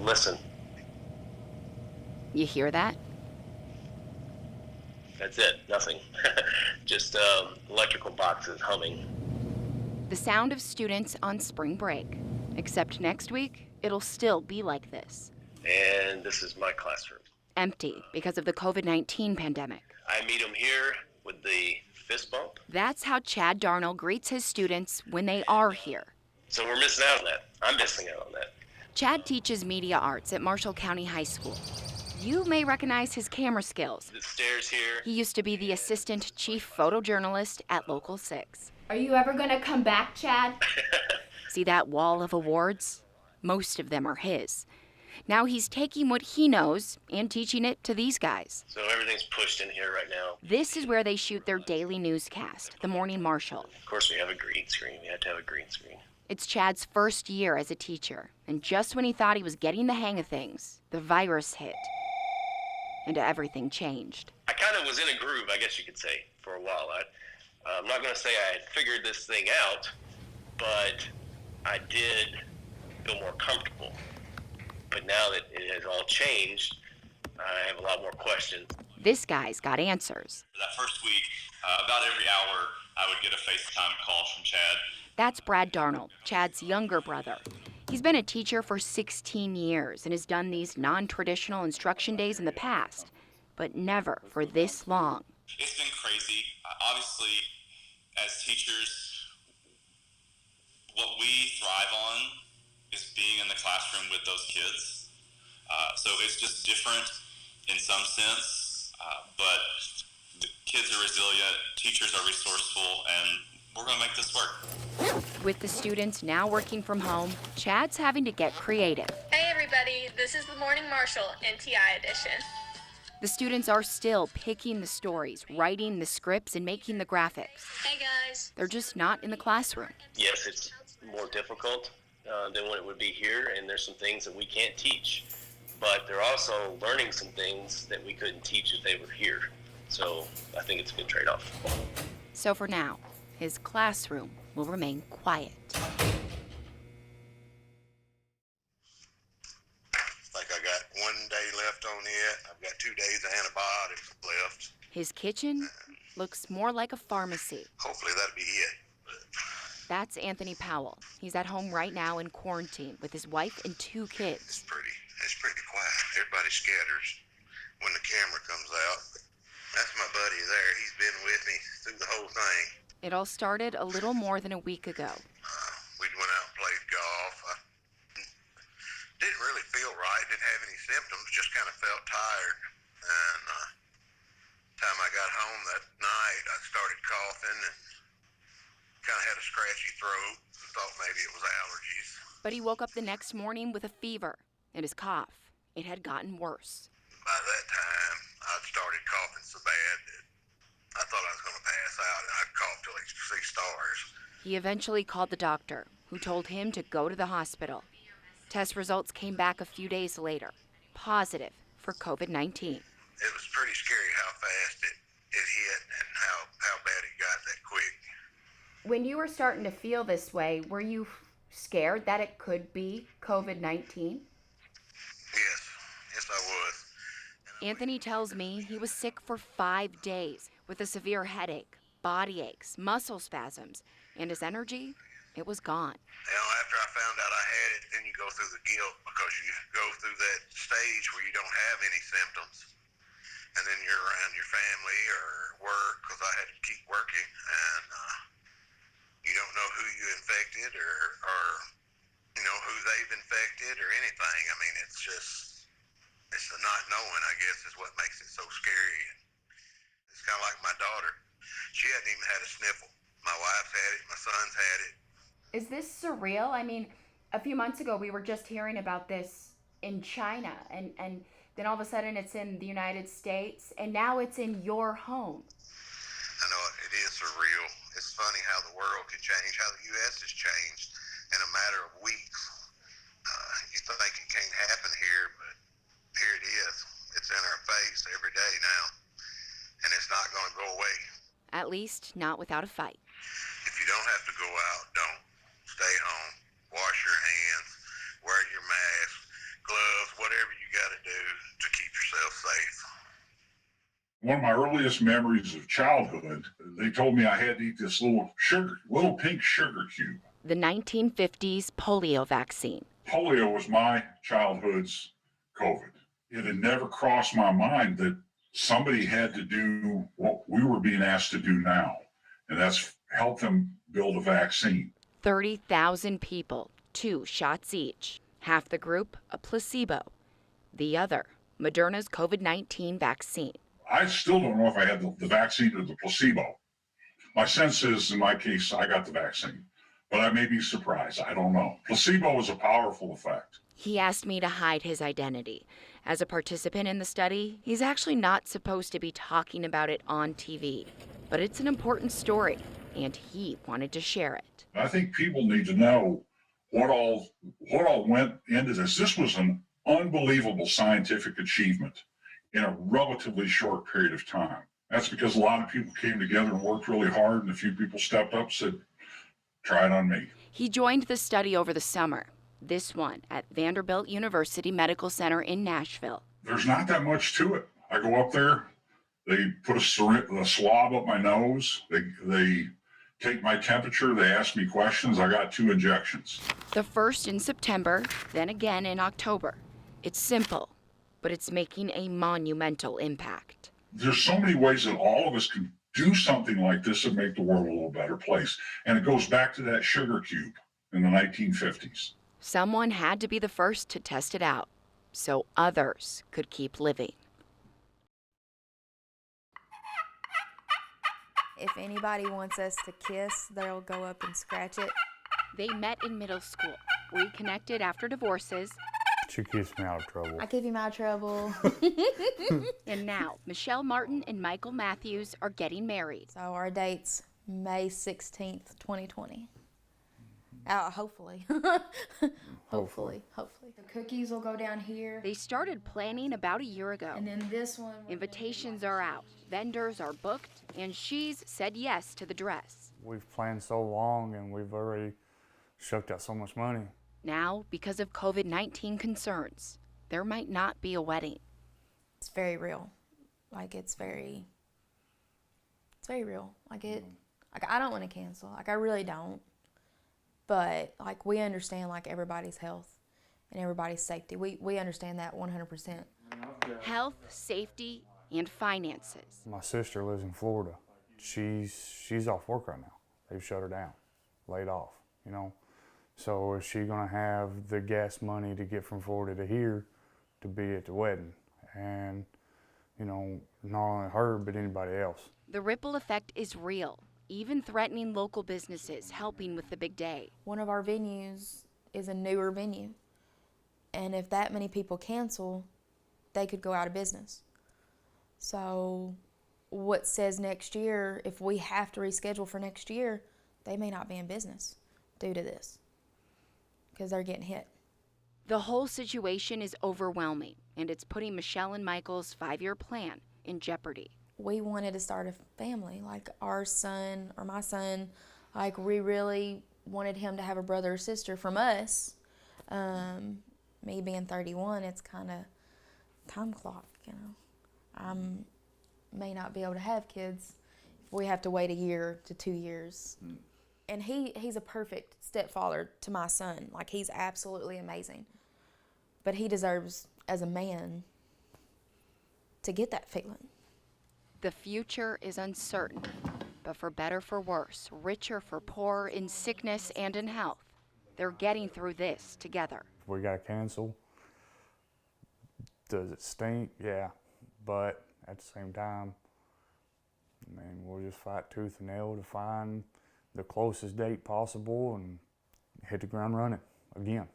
listen. You hear that? That's it, nothing. Just electrical boxes humming. The sound of students on spring break. Except next week, it'll still be like this. And this is my classroom. Empty because of the COVID-19 pandemic. I meet them here with the fist bump. That's how Chad Darnell greets his students when they are here. So we're missing out on that. I'm missing out on that. Chad teaches media arts at Marshall County High School. You may recognize his camera skills. The stairs here. He used to be the assistant chief photojournalist at Local 6. Are you ever gonna come back, Chad? See that wall of awards? Most of them are his. Now he's taking what he knows and teaching it to these guys. So everything's pushed in here right now. This is where they shoot their daily newscast, the Morning Marshall. Of course, we have a green screen. We had to have a green screen. It's Chad's first year as a teacher, and just when he thought he was getting the hang of things, the virus hit, and everything changed. I kind of was in a groove, I guess you could say, for a while. I'm not going to say I had figured this thing out, but I did feel more comfortable. But now that it has all changed, I have a lot more questions. This guy's got answers. For that first week, about every hour, I would get a FaceTime call from Chad. That's Brad Darnold, Chad's younger brother. He's been a teacher for 16 years and has done these non-traditional instruction days in the past, but never for this long. It's been crazy. Obviously, as teachers, what we thrive on is being in the classroom with those kids. So it's just different in some sense, but the kids are resilient, teachers are resourceful, and we're gonna make this work. With the students now working from home, Chad's having to get creative. Hey everybody, this is the Morning Marshall NTI edition. The students are still picking the stories, writing the scripts, and making the graphics. Hey guys. They're just not in the classroom. Yes, it's more difficult than what it would be here, and there's some things that we can't teach. But they're also learning some things that we couldn't teach if they were here. So I think it's a good trade-off. So for now, his classroom will remain quiet. Like I got 1 day left on it. I've got 2 days of antibiotics left. His kitchen looks more like a pharmacy. Hopefully that'll be it. That's Anthony Powell. He's at home right now in quarantine with his wife and 2 kids. It's pretty quiet. Everybody scatters when the camera comes out. That's my buddy there. He's been with me through the whole thing. It all started a little more than a week ago. We went out and played golf. I didn't really feel right. Didn't have any symptoms. Just kind of felt tired. And time I got home that night, I started coughing and kind of had a scratchy throat. Thought maybe it was allergies. But he woke up the next morning with a fever, and his cough, it had gotten worse. By that time, I'd started coughing so bad that I thought I was going to pass out, and I'd cough till I could see stars. He eventually called the doctor, who told him to go to the hospital. Test results came back a few days later, positive for COVID-19. It was pretty scary how fast it hit and how bad it got that quick. When you were starting to feel this way, were you scared that it could be COVID-19? Yes, I was. Anthony tells me he was sick for 5 days with a severe headache, body aches, muscle spasms, and his energy, it was gone. After I found out I had it, then you go through the guilt because you go through that stage where you don't have any symptoms. And then you're around your family or work, because I had to keep working, and you don't know who you infected or who they've infected or anything. I mean, it's the not knowing, I guess, is what makes it so scary. It's kind of like my daughter. She hadn't even had a sniffle. My wife's had it. My son's had it. Is this surreal? I mean, a few months ago, we were just hearing about this in China, and then all of a sudden it's in the United States, and now it's in your home. I know it is surreal. It's funny how the world can change, how the U.S. has changed in a matter of weeks. You think it can't happen here, but here it is. It's in our face every day now, and it's not going to go away. At least not without a fight. If you don't have to go out, don't. Stay home. Wash your hands. Wear your mask, gloves, One of my earliest memories of childhood, they told me I had to eat this little pink sugar cube. The 1950s polio vaccine. Polio was my childhood's COVID. It had never crossed my mind that somebody had to do what we were being asked to do now, and that's help them build a vaccine. 30,000 people, 2 shots each. Half the group, a placebo. The other, Moderna's COVID-19 vaccine. I still don't know if I had the vaccine or the placebo. My sense is, in my case, I got the vaccine, but I may be surprised. I don't know. Placebo is a powerful effect. He asked me to hide his identity. As a participant in the study, he's actually not supposed to be talking about it on TV. But it's an important story, and he wanted to share it. I think people need to know what all went into this. This was an unbelievable scientific achievement in a relatively short period of time. That's because a lot of people came together and worked really hard, and a few people stepped up and said, try it on me. He joined the study over the summer, this one at Vanderbilt University Medical Center in Nashville. There's not that much to it. I go up there, they put a swab up my nose, they take my temperature, they ask me questions. I got 2 injections. The first in September, then again in October. It's simple, but it's making a monumental impact. There's so many ways that all of us can do something like this and make the world a little better place. And it goes back to that sugar cube in the 1950s. Someone had to be the first to test it out, so others could keep living. If anybody wants us to kiss, they'll go up and scratch it. They met in middle school, reconnected after divorces. She keeps me out of trouble. I keep him out of trouble. And now, Michelle Martin and Michael Matthews are getting married. So our date's May 16th, 2020. Hopefully. Hopefully. The cookies will go down here. They started planning about a year ago. And then this one. Invitations are out, vendors are booked, and she's said yes to the dress. We've planned so long and we've already shucked out so much money. Now, because of COVID-19 concerns, there might not be a wedding. It's very real. It's very real. I don't want to cancel. I really don't. But we understand everybody's health and everybody's safety. We understand that 100%. Health, safety, and finances. My sister lives in Florida. She's off work right now. They've shut her down, laid off, So is she gonna have the gas money to get from Florida to here to be at the wedding? And, not only her, but anybody else. The ripple effect is real, even threatening local businesses helping with the big day. One of our venues is a newer venue. And if that many people cancel, they could go out of business. So what says next year, if we have to reschedule for next year, they may not be in business due to this because they're getting hit. The whole situation is overwhelming, and it's putting Michelle and Michael's 5-year plan in jeopardy. We wanted to start a family, our son or my son, we really wanted him to have a brother or sister from us. Me being 31, it's kind of time clock, I may not be able to have kids if we have to wait a year to 2 years. And he's a perfect stepfather to my son. He's absolutely amazing. But he deserves, as a man, to get that feeling. The future is uncertain, but for better for worse, richer for poorer, in sickness and in health, they're getting through this together. If we gotta cancel, does it stink? Yeah, but at the same time, we'll just fight tooth and nail to find the closest date possible and hit the ground running again.